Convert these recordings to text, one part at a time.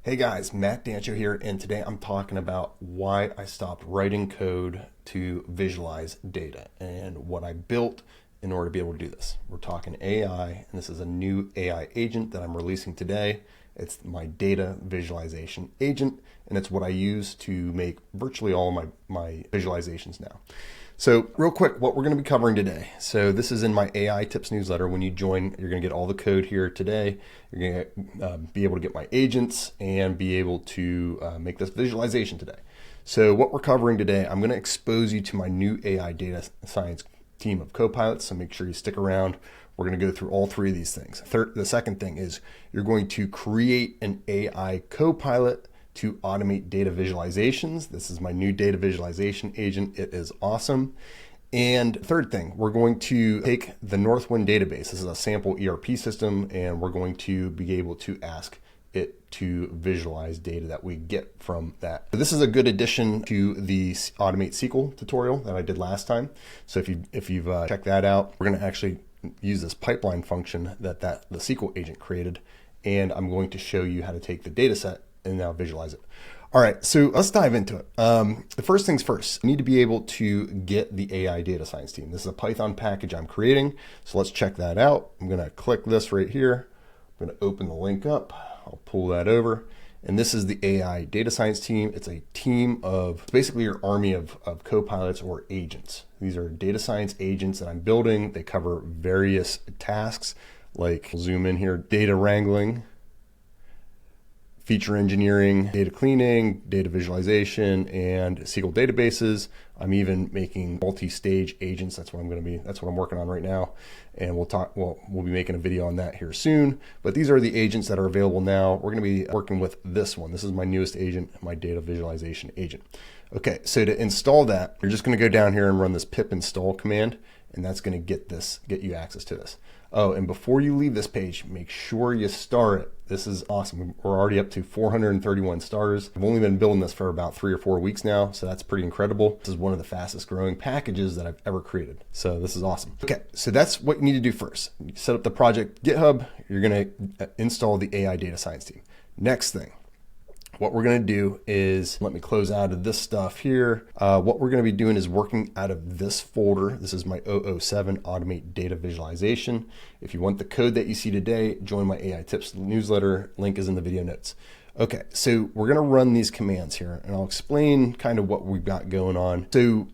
Hey guys, Matt Dancho here, and today I'm talking about why I stopped writing code to visualize data and what I built in order to be able to do this. We're talking AI, and this is a new AI agent that I'm releasing today. It's my data visualization agent, and it's what I use to make virtually all my visualizations now. So real quick, what we're going to be covering today. So this is in my AI tips newsletter. When you join, you're going to get all the code here today. You're going to be able to get my agents and be able to make this visualization today. So what we're covering today, I'm going to expose you to my new AI data science team of co-pilots. So make sure you stick around. We're going to go through all three of these things. The second thing is you're going to create an AI co-pilot to automate data visualizations. This is my new data visualization agent. It is awesome. And third thing, we're going to take the Northwind database. This is a sample ERP system, and we're going to be able to ask it to visualize data that we get from that. So this is a good addition to the Automate SQL tutorial that I did last time. So if you've checked that out, we're going to actually use this pipeline function that the SQL agent created, and I'm going to show you how to take the data set and now visualize it. All right, so let's dive into it. The first things first, I need to be able to get the AI data science team. This is a Python package I'm creating, so let's check that out. I'm gonna click this right here. I'm gonna open the link up. I'll pull that over. And this is the AI data science team. It's a team of basically your army of co-pilots or agents. These are data science agents that I'm building. They cover various tasks like, zoom in here, data wrangling, feature engineering, data cleaning, data visualization, and SQL databases. I'm even making multi-stage agents. That's what I'm working on right now. And we'll be making a video on that here soon. But these are the agents that are available now. We're gonna be working with this one. This is my newest agent, my data visualization agent. Okay, so to install that, you're just gonna go down here and run this pip install command, and that's gonna get you access to this. Oh, and before you leave this page, make sure you star it. This is awesome. We're already up to 431 stars. I've only been building this for about 3 or 4 weeks now, so that's pretty incredible. This is one of the fastest growing packages that I've ever created. So this is awesome. Okay, so that's what you need to do first. You set up the project GitHub. You're gonna install the AI data science team. Next thing, what we're going to do is, let me close out of this stuff here. What we're going to be doing is working out of this folder. This is my 007 Automate Data Visualization. If you want the code that you see today, join my AI Tips newsletter. Link is in the video notes. Okay, so we're going to run these commands here, and I'll explain kind of what we've got going on. So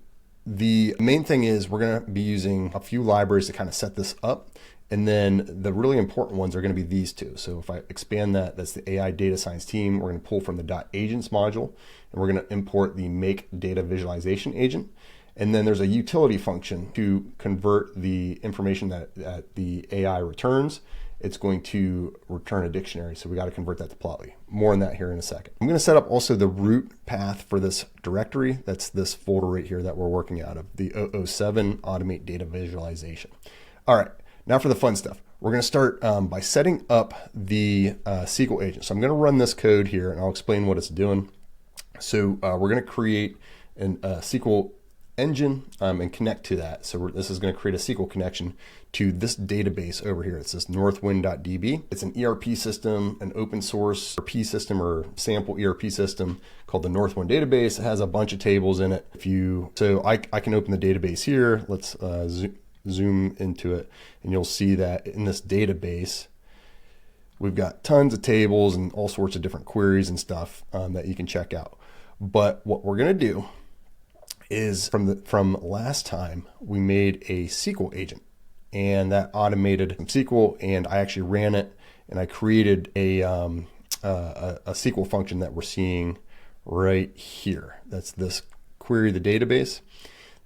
the main thing is we're going to be using a few libraries to kind of set this up. And then the really important ones are going to be these two. So if I expand that, that's the AI data science team. We're going to pull from the .agents module, and we're going to import the make data visualization agent. And then there's a utility function to convert the information that the AI returns. It's going to return a dictionary. So we got to convert that to Plotly. More on that here in a second. I'm going to set up also the root path for this directory. That's this folder right here that we're working out of, the 007 Automate Data Visualization. All right. Now for the fun stuff. We're going to start by setting up the SQL agent. So I'm going to run this code here, and I'll explain what it's doing. So we're going to create a SQL engine and connect to that. So this is going to create a SQL connection to this database over here. It's this northwind.db. It's an ERP system, an open source ERP system or sample ERP system called the Northwind database. It has a bunch of tables in it. So I can open the database here. Let's zoom into it, and you'll see that in this database we've got tons of tables and all sorts of different queries and stuff that you can check out. But what we're going to do is from last time we made a SQL agent, and that automated some SQL, and I actually ran it, and I created a SQL function that we're seeing right here. That's this query the database.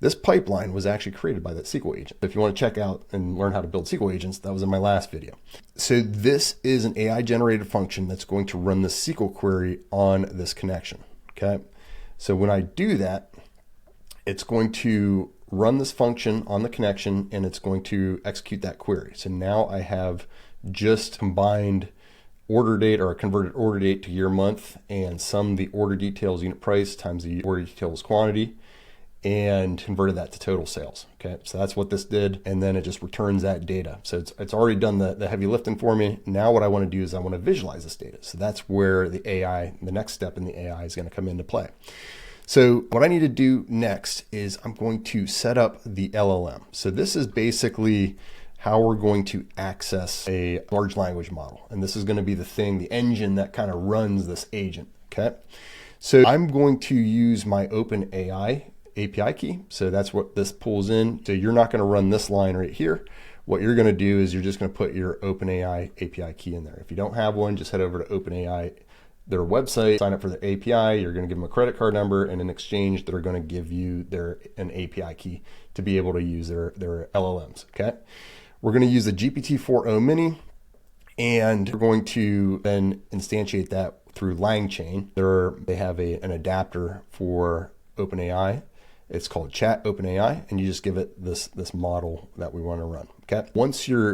This pipeline was actually created by that SQL agent. If you want to check out and learn how to build SQL agents, that was in my last video. So this is an AI generated function that's going to run the SQL query on this connection. Okay. So when I do that, it's going to run this function on the connection, and it's going to execute that query. So now I have just combined order date, or a converted order date to year, month, and sum the order details unit price times the order details quantity. and converted that to total sales. Okay, so that's what this did, and then it just returns that data. So it's already done the heavy lifting for me. Now what I want to do is I want to visualize this data. So that's where the next step in the AI is going to come into play. So what I need to do next is I'm going to set up the LLM. So this is basically how we're going to access a large language model. And this is going to be the engine that kind of runs this agent. Okay, so I'm going to use my OpenAI API key. So that's what this pulls in. So you're not going to run this line right here. What you're going to do is you're just going to put your OpenAI API key in there. If you don't have one, just head over to OpenAI, their website, sign up for their API. You're going to give them a credit card number, and in exchange, they're going to give you an API key to be able to use their LLMs. Okay, we're going to use the GPT-4o Mini, and we're going to then instantiate that through LangChain. They have an adapter for OpenAI. It's called Chat OpenAI, and you just give it this model that we want to run. Okay.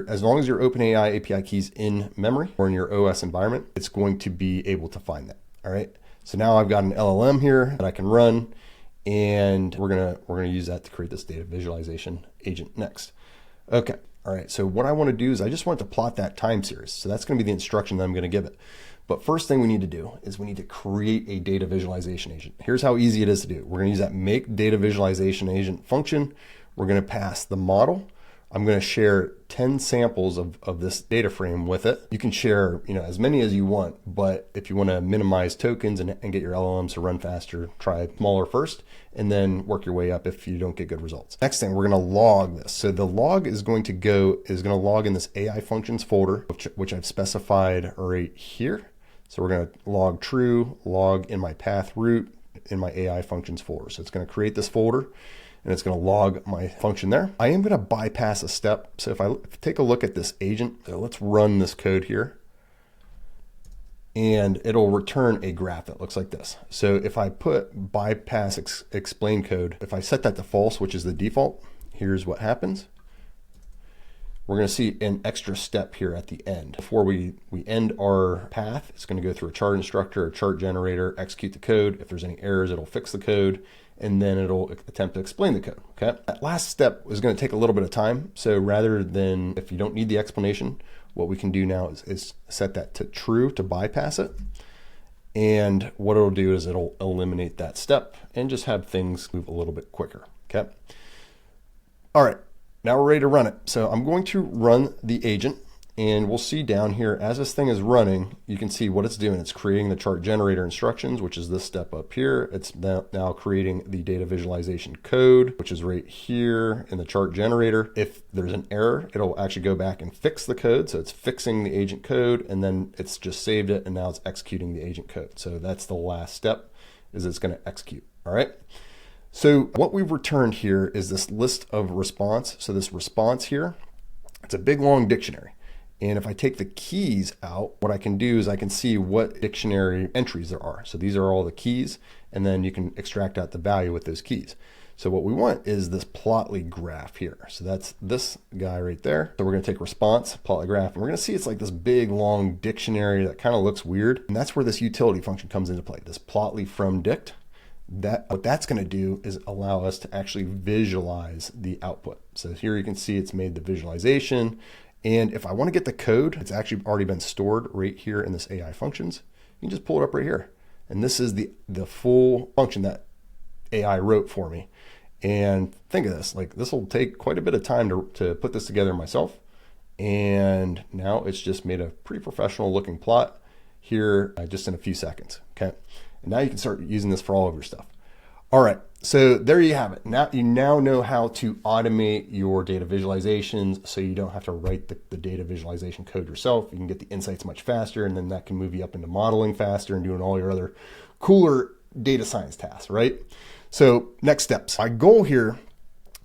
As long as your OpenAI API key's in memory or in your OS environment, it's going to be able to find that. All right. So now I've got an LLM here that I can run, and we're gonna use that to create this data visualization agent next. Okay. All right. So what I want to do is I just want to plot that time series. So that's going to be the instruction that I'm going to give it. But first thing we need to do is we need to create a data visualization agent. Here's how easy it is to do. We're going to use that make data visualization agent function. We're going to pass the model. I'm going to share 10 samples of this data frame with it. You can share, as many as you want, but if you want to minimize tokens and get your LLMs to run faster, try smaller first, and then work your way up if you don't get good results. Next thing, we're going to log this. So the log is going to log in this AI functions folder, which I've specified right here. So we're going to log true, log in my path root in my AI functions folder. So it's going to create this folder, and it's going to log my function there. I am going to bypass a step. So if I take a look at this agent, so let's run this code here, and it'll return a graph that looks like this. So if I put bypass explain code, if I set that to false, which is the default, here's what happens. We're going to see an extra step here at the end. Before we end our path, it's going to go through a chart instructor, a chart generator, execute the code. If there's any errors, it'll fix the code, and then it'll attempt to explain the code. Okay. That last step is going to take a little bit of time. So rather than, if you don't need the explanation, what we can do now is set that to true to bypass it. And what it'll do is it'll eliminate that step and just have things move a little bit quicker. Okay. All right. Now we're ready to run it. So I'm going to run the agent, and we'll see down here as this thing is running, you can see what it's doing. It's creating the chart generator instructions, which is this step up here. It's now creating the data visualization code, which is right here in the chart generator. If there's an error, it'll actually go back and fix the code. So it's fixing the agent code, and then it's just saved it, and now it's executing the agent code. So that's the last step, is it's going to execute. All right. So what we've returned here is this list of response. So this response here, it's a big long dictionary. And if I take the keys out, what I can do is I can see what dictionary entries there are. So these are all the keys, and then you can extract out the value with those keys. So what we want is this plotly graph here. So that's this guy right there. So we're going to take response, plotly graph, and we're going to see it's like this big long dictionary that kind of looks weird. And that's where this utility function comes into play, this plotly from dict. What that's going to do is allow us to actually visualize the output. So here you can see it's made the visualization. And if I want to get the code, it's actually already been stored right here in this AI functions. You can just pull it up right here. And this is the full function that AI wrote for me. And think of this, like this will take quite a bit of time to put this together myself. And now it's just made a pretty professional looking plot here just in a few seconds. Okay. And now you can start using this for all of your stuff. All right, so there you have it. Now you know how to automate your data visualizations, so you don't have to write the data visualization code yourself. You can get the insights much faster, and then that can move you up into modeling faster and doing all your other cooler data science tasks, right? So next steps. My goal here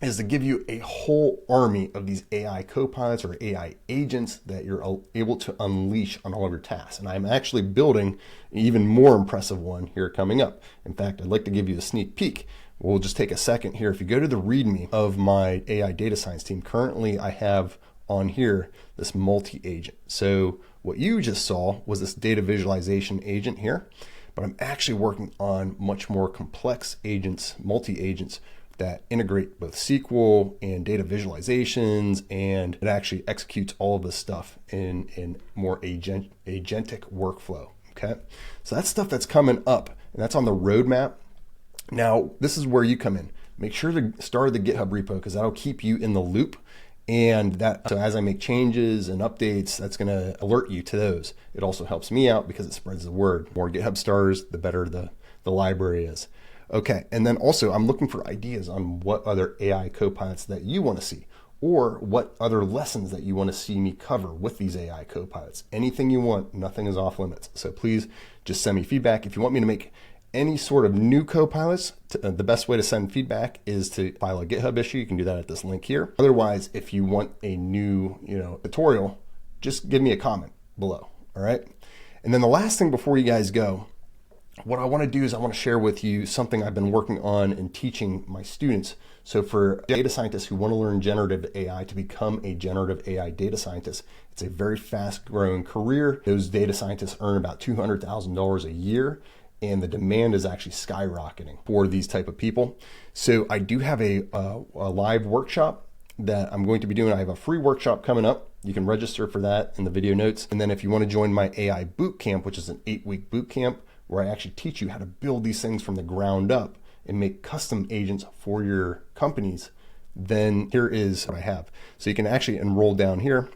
is to give you a whole army of these AI copilots or AI agents that you're able to unleash on all of your tasks. And I'm actually building an even more impressive one here coming up. In fact, I'd like to give you a sneak peek. We'll just take a second here. If you go to the README of my AI data science team, currently I have on here this multi-agent. So what you just saw was this data visualization agent here, but I'm actually working on much more complex agents, multi-agents, that integrate both SQL and data visualizations, and it actually executes all of this stuff in more agentic workflow. Okay, so that's stuff that's coming up, and that's on the roadmap. Now, this is where you come in. Make sure to start the GitHub repo, because that'll keep you in the loop. And so as I make changes and updates, that's going to alert you to those. It also helps me out because it spreads the word. The more GitHub stars, the better the library is. Okay, and then also I'm looking for ideas on what other AI copilots that you want to see, or what other lessons that you want to see me cover with these AI copilots. Anything you want, nothing is off limits. So please just send me feedback. If you want me to make any sort of new copilots, the best way to send feedback is to file a GitHub issue. You can do that at this link here. Otherwise, if you want a new tutorial, just give me a comment below. All right. And then the last thing before you guys go, what I want to do is I want to share with you something I've been working on and teaching my students. So for data scientists who want to learn generative AI to become a generative AI data scientist, it's a very fast growing career. Those data scientists earn about $200,000 a year, and the demand is actually skyrocketing for these type of people. So I do have a live workshop that I'm going to be doing. I have a free workshop coming up. You can register for that in the video notes. And then if you want to join my AI Bootcamp, which is an 8-week bootcamp, where I actually teach you how to build these things from the ground up and make custom agents for your companies, then here is what I have. So you can actually enroll down here,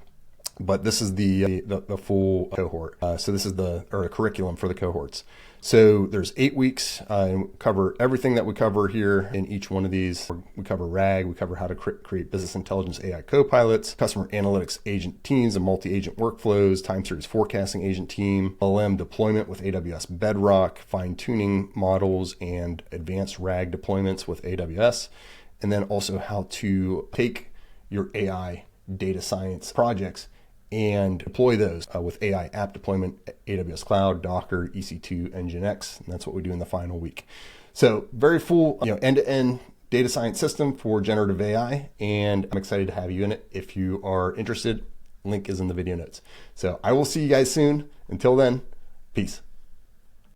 but this is the full cohort. So this is the curriculum for the cohorts. So there's 8 weeks, and we cover everything that we cover here in each one of these. We cover RAG, we cover how to create business intelligence AI copilots, customer analytics agent teams and multi-agent workflows, time series forecasting agent team, LLM deployment with AWS Bedrock, fine-tuning models and advanced RAG deployments with AWS, and then also how to take your AI data science projects and deploy those with AI app deployment, AWS Cloud, Docker, EC2, Nginx, and that's what we do in the final week. So very full, end-to-end data science system for generative AI, and I'm excited to have you in it. If you are interested, link is in the video notes. So I will see you guys soon. Until then, peace.